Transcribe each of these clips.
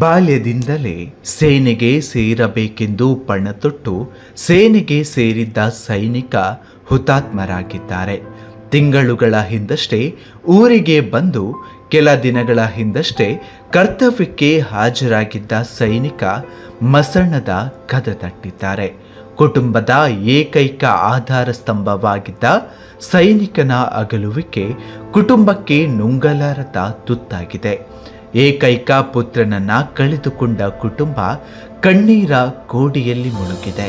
ಬಾಲ್ಯದಿಂದಲೇ ಸೇನೆಗೆ ಸೇರಬೇಕೆಂದು ಪಣತೊಟ್ಟು ಸೇನೆಗೆ ಸೇರಿದ್ದ ಸೈನಿಕ ಹುತಾತ್ಮರಾಗಿದ್ದಾರೆ. ತಿಂಗಳುಗಳ ಹಿಂದಷ್ಟೇ ಊರಿಗೆ ಬಂದು ಕೆಲ ದಿನಗಳ ಹಿಂದಷ್ಟೇ ಕರ್ತವ್ಯಕ್ಕೆ ಹಾಜರಾಗಿದ್ದ ಸೈನಿಕ ಮಸಣದ ಕದ ತಟ್ಟಿದ್ದಾರೆ. ಕುಟುಂಬದ ಏಕೈಕ ಆಧಾರ ಸ್ತಂಭವಾಗಿದ್ದ ಸೈನಿಕನ ಅಗಲುವಿಕೆ ಕುಟುಂಬಕ್ಕೆ ನುಂಗಲಾರದ ತುತ್ತಾಗಿದೆ. ಏಕೈಕ ಪುತ್ರನನ್ನ ಕಳೆದುಕೊಂಡ ಕುಟುಂಬ ಕಣ್ಣೀರ ಕೋಡಿಯಲ್ಲಿ ಮುಳುಗಿದೆ.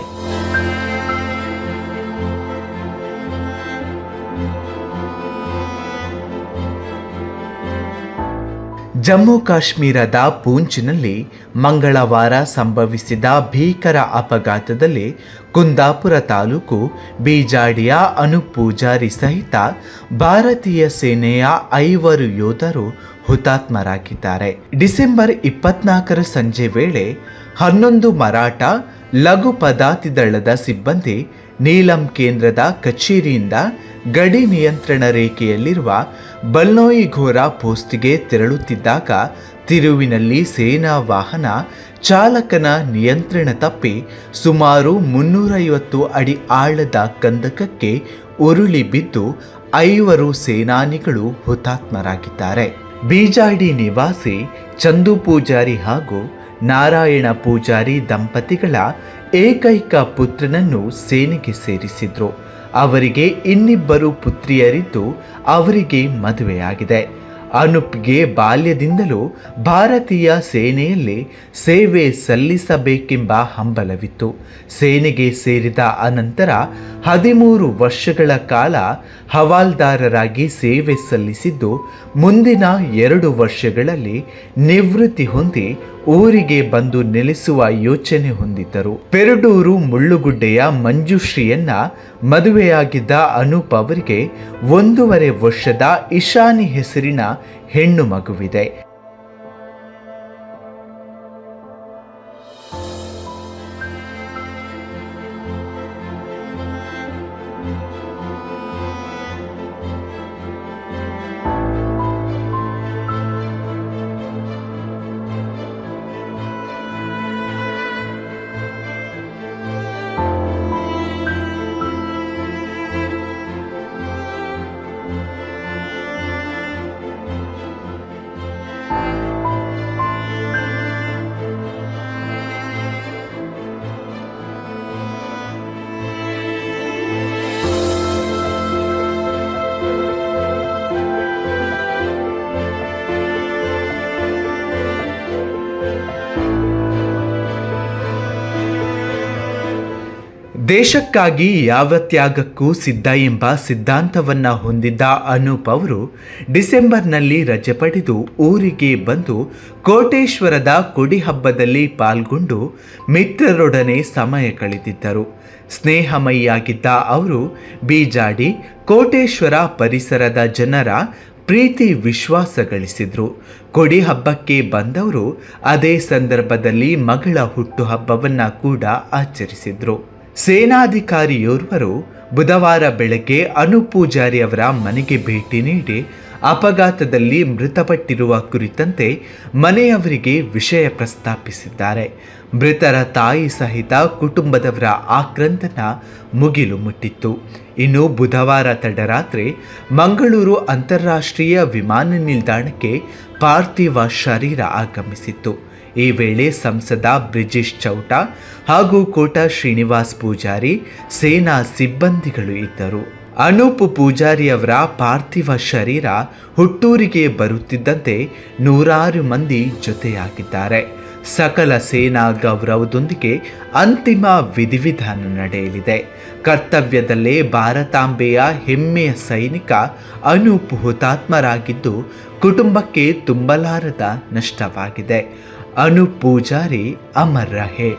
ಜಮ್ಮು ಕಾಶ್ಮೀರದ ಪೂಂಚ್ನಲ್ಲಿ ಮಂಗಳವಾರ ಸಂಭವಿಸಿದ ಭೀಕರ ಅಪಘಾತದಲ್ಲಿ ಕುಂದಾಪುರ ತಾಲೂಕು ಬೀಜಾಡಿಯ ಅನೂಪ್ ಪೂಜಾರಿ ಸಹಿತ ಭಾರತೀಯ ಸೇನೆಯ 5 ಯೋಧರು ಹುತಾತ್ಮರಾಗಿದ್ದಾರೆ. ಡಿಸೆಂಬರ್ 24 ಸಂಜೆ ವೇಳೆ 11 ಮರಾಠ ಲಘು ಪದಾತಿ ದಳದ ಸಿಬ್ಬಂದಿ ನೀಲಂ ಕೇಂದ್ರದ ಕಚೇರಿಯಿಂದ ಗಡಿ ನಿಯಂತ್ರಣ ರೇಖೆಯಲ್ಲಿರುವ ಬಲ್ನೋಯಿಘೋರಾ ಪೋಸ್ಟ್ಗೆ ತೆರಳುತ್ತಿದ್ದಾಗ ತಿರುವಿನಲ್ಲಿ ಸೇನಾ ವಾಹನ ಚಾಲಕನ ನಿಯಂತ್ರಣ ತಪ್ಪಿ ಸುಮಾರು 350 ಅಡಿ ಆಳದ ಕಂದಕಕ್ಕೆ ಉರುಳಿ ಬಿದ್ದು 5 ಸೇನಾನಿಗಳು ಹುತಾತ್ಮರಾಗಿದ್ದಾರೆ. ಬೀಜಾಡಿ ನಿವಾಸಿ ಚಂದು ಪೂಜಾರಿ ಹಾಗೂ ನಾರಾಯಣ ಪೂಜಾರಿ ದಂಪತಿಗಳ ಏಕೈಕ ಪುತ್ರನನ್ನು ಸೇನೆಗೆ ಸೇರಿಸಿದ್ರು. ಅವರಿಗೆ ಇನ್ನಿಬ್ಬರು ಪುತ್ರಿಯರಿದ್ದು ಅವರಿಗೆ ಮದುವೆಯಾಗಿದೆ. ಅನೂಪ್ಗೆ ಬಾಲ್ಯದಿಂದಲೂ ಭಾರತೀಯ ಸೇನೆಯಲ್ಲಿ ಸೇವೆ ಸಲ್ಲಿಸಬೇಕೆಂಬ ಹಂಬಲವಿತ್ತು. ಸೇನೆಗೆ ಸೇರಿದ ಅನಂತರ 13 ವರ್ಷಗಳ ಕಾಲ ಹವಾಲ್ದಾರರಾಗಿ ಸೇವೆ ಸಲ್ಲಿಸಿದ್ದು ಮುಂದಿನ 2 ವರ್ಷಗಳಲ್ಲಿ ನಿವೃತ್ತಿ ಹೊಂದಿ ಊರಿಗೆ ಬಂದು ನೆಲೆಸುವ ಯೋಚನೆ ಹೊಂದಿದ್ದರು. ಪೆರಡೂರು ಮುಳ್ಳುಗುಡ್ಡೆಯ ಮಂಜುಶ್ರೀಯನ್ನ ಮದುವೆಯಾಗಿದ್ದ ಅನೂಪ್ ಅವರಿಗೆ 1.5 ವರ್ಷದ ಇಶಾನಿ ಹೆಸರಿನ ಹೆಣ್ಣು ಮಗುವಿದೆ. ದೇಶಕ್ಕಾಗಿ ಯಾವ ತ್ಯಾಗಕ್ಕೂ ಸಿದ್ಧ ಎಂಬ ಸಿದ್ಧಾಂತವನ್ನು ಹೊಂದಿದ್ದ ಅನೂಪ್ ಅವರು ಡಿಸೆಂಬರ್ನಲ್ಲಿ ರಜೆ ಪಡೆದು ಊರಿಗೆ ಬಂದು ಕೋಟೇಶ್ವರದ ಕೊಡಿ ಹಬ್ಬದಲ್ಲಿ ಪಾಲ್ಗೊಂಡು ಮಿತ್ರರೊಡನೆ ಸಮಯ ಕಳೆದಿದ್ದರು. ಸ್ನೇಹಮಯಿಯಾಗಿದ್ದ ಅವರು ಬೀಜಾಡಿ ಕೋಟೇಶ್ವರ ಪರಿಸರದ ಜನರ ಪ್ರೀತಿ ವಿಶ್ವಾಸ ಗಳಿಸಿದ್ರು. ಕೊಡಿ ಹಬ್ಬಕ್ಕೆ ಬಂದವರು ಅದೇ ಸಂದರ್ಭದಲ್ಲಿ ಮಗಳ ಹುಟ್ಟುಹಬ್ಬವನ್ನು ಕೂಡ ಆಚರಿಸಿದ್ರು. ಸೇನಾಧಿಕಾರಿಯೋರ್ವರು ಬುಧವಾರ ಬೆಳಗ್ಗೆ ಅನೂಪ್ ಪೂಜಾರಿ ಅವರ ಮನೆಗೆ ಭೇಟಿ ನೀಡಿ ಅಪಘಾತದಲ್ಲಿ ಮೃತಪಟ್ಟಿರುವ ಕುರಿತಂತೆ ಮನೆಯವರಿಗೆ ವಿಷಯ ಪ್ರಸ್ತಾಪಿಸಿದ್ದಾರೆ. ಮೃತರ ತಾಯಿ ಸಹಿತ ಕುಟುಂಬದವರ ಆಕ್ರಂದನ ಮುಗಿಲು ಮುಟ್ಟಿತ್ತು. ಇನ್ನು ಬುಧವಾರ ತಡರಾತ್ರಿ ಮಂಗಳೂರು ಅಂತಾರಾಷ್ಟ್ರೀಯ ವಿಮಾನ ನಿಲ್ದಾಣಕ್ಕೆ ಪಾರ್ಥಿವ ಶರೀರ ಆಗಮಿಸಿತ್ತು. ಈ ವೇಳೆ ಸಂಸದ ಬ್ರಿಜೇಶ್ ಚೌಟ ಹಾಗೂ ಕೋಟ ಶ್ರೀನಿವಾಸ್ ಪೂಜಾರಿ ಸೇನಾ ಸಿಬ್ಬಂದಿಗಳು ಇದ್ದರು. ಅನೂಪ್ ಪೂಜಾರಿ ಅವರ ಪಾರ್ಥಿವ ಶರೀರ ಹುಟ್ಟೂರಿಗೆ ಬರುತ್ತಿದ್ದಂತೆ 100 ಮಂದಿ ಜೊತೆಯಾಗಿದ್ದಾರೆ. ಸಕಲ ಸೇನಾ ಗೌರವದೊಂದಿಗೆ ಅಂತಿಮ ವಿಧಿವಿಧಾನ ನಡೆಯಲಿದೆ. ಕರ್ತವ್ಯದಲ್ಲೇ ಭಾರತಾಂಬೆಯ ಹೆಮ್ಮೆಯ ಸೈನಿಕ ಅನೂಪ್ ಹುತಾತ್ಮರಾಗಿದ್ದು ಕುಟುಂಬಕ್ಕೆ ತುಂಬಲಾರದ ನಷ್ಟವಾಗಿದೆ. ಅನೂಪ್ ಪೂಜಾರಿ ಅಮರ್ ರಹೆ.